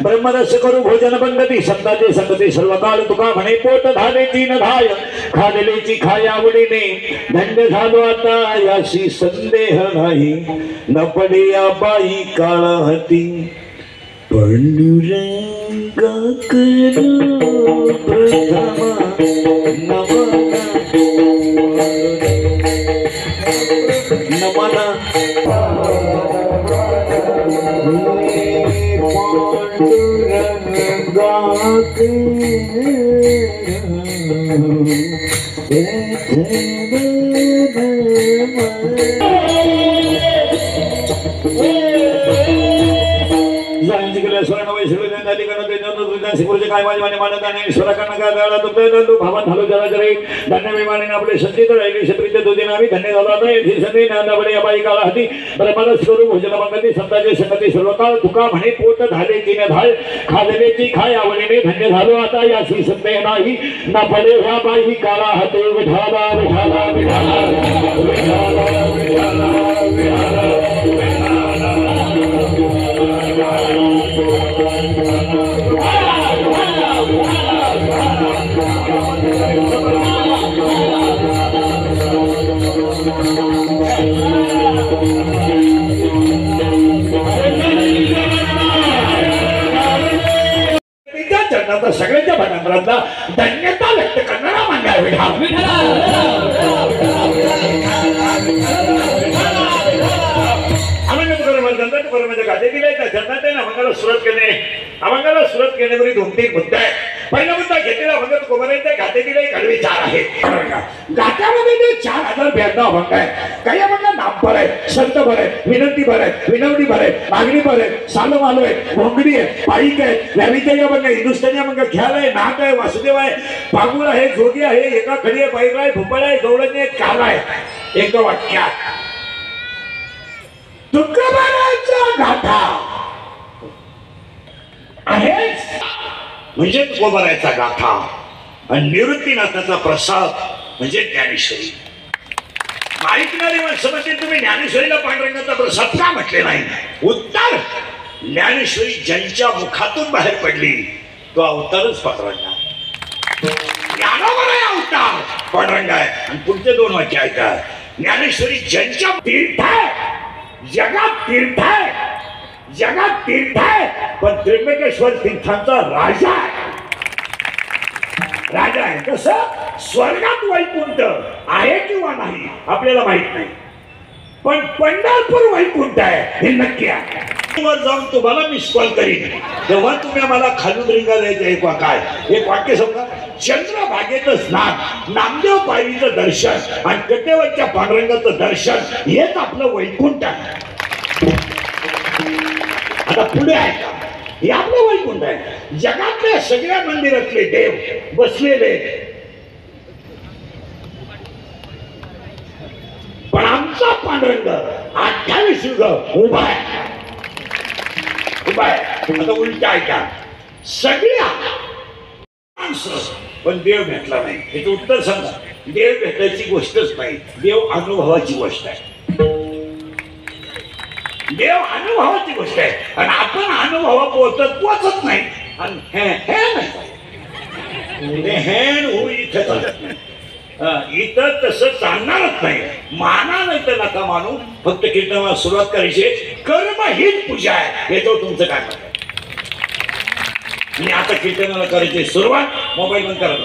ब्रह्मरस करू भोजन बंदती संताचे संगती सर्व काळ तुका म्हणे पोट धालेची न धाय खादलेची खाय आवडीने धन्य झालो आता याशी संदेह नाही न पडे या बाई काळ हती पांडुरंगा करो प्रथमा नमना आपले संचित राहिली क्षत्रिय दुदिनावी धन्य झाला संधी नांदाबडे या बाई काळ हाती ब्रह्मरस करू भोजन मंगती संताचे संगती सर्व काळ तुका म्हणे पोट धाले की न धाय खादलेची खाय आवडीने धन्य झालो आता याची संदेह नाही ना पडे ह्या बाई काळा हाते विठाला विठाला विठाला विठाला विठाला सगळ्यांच्या भटांना धन्यता व्यक्त करणारा मंडळ अभंगाला सुरुवात केल्यावर 2-3 मुद्दे आहेत. पहिला मुद्दा घेतलेला अभंग कुमारांच्या घाटेतील एक कडवे 4 आहे. घाट्यामध्ये ते 4092 अभंग आहे. काही अभंग नामपर आहे, संत भर आहे, विनंती भर आहे, विनवणी भर आहे, मागणी भर आहे, सालो मालो आहे, भोंगडी आहे, पाईक आहे, व्याविकाई अभंग आहे, हिंदुस्थानी अभंग, ख्याल आहे, नाक आहे, वासुदेव आहे, पागुळ आहे, जोगी आहे, एका खडी आहे, बैल आहे, भुपळ आहे, गवळणी आहे, काल आहे. एक वाक्यात तुकोबाराचा गाथा आहे म्हणजे तुकोबाराचा गाथा आणि निवृत्तीनाथाचा प्रसाद म्हणजे ज्ञानेश्वरी. ऐकणारी माणसं म्हणते तुम्ही ज्ञानेश्वरीला पांडुरंगाचा प्रसाद का म्हटले नाही? उत्तर, ज्ञानेश्वरी ज्यांच्या मुखातून बाहेर पडली तो अवतारच पांडुरंगा. ज्ञानावर आहे अवतार पांडुरंग आहे. आणि पुढचे दोन वाक्य ऐका. ज्ञानेश्वरी ज्यांच्या तीर्थ आहे, जगात तीर्थ आहे, जगात तीर्थ आहे, पण त्र्यंबकेश्वर तीर्थांचा राजा आहे. राजा आहे. कसं? स्वर्गात वैकुंठ आहे किंवा नाही आपल्याला माहित नाही, पण पंढरपूर वैकुंठ आहे हे नक्की आहे. वर जाऊन तुम्हाला मिस कॉल करीन तेव्हा तुम्ही आम्हाला खालून रिंगा द्यायचं. एक वाक्य समजा. चंद्रभागेचं स्नान, नामदेव पायरीचं दर्शन आणि कटेवरच्या पांडुरंगाचं दर्शन हेच आपलं वैकुंठ आहे. आता पुढे आहे का? हे आपलं वैकुंठ आहे. जगातल्या सगळ्या मंदिरातले देव बसलेले, पण आमचा पांडुरंग 28 युग उभा आहे. उभा आहे. आता उलट आहे का? सगळ्या माणसं पण देव भेटला नाही. याचं उत्तर सांगा. देव भेटायची गोष्टच नाही, देव अनुभवाची गोष्ट आहे. देव अनुभवाची गोष्ट आहे आणि आपण अनुभवा पोचत नाही. आणि इथं चालत नाही. इथं तसं चालणारच नाही. माना नाही तर नका मानू. फक्त कीर्तनाला सुरुवात करायची. कर्म हीच पूजा आहे. याच्यावर तुमचं काय म्हणत? आणि आता कीर्तनाला करायची सुरुवात. मोबाईल बंद करा.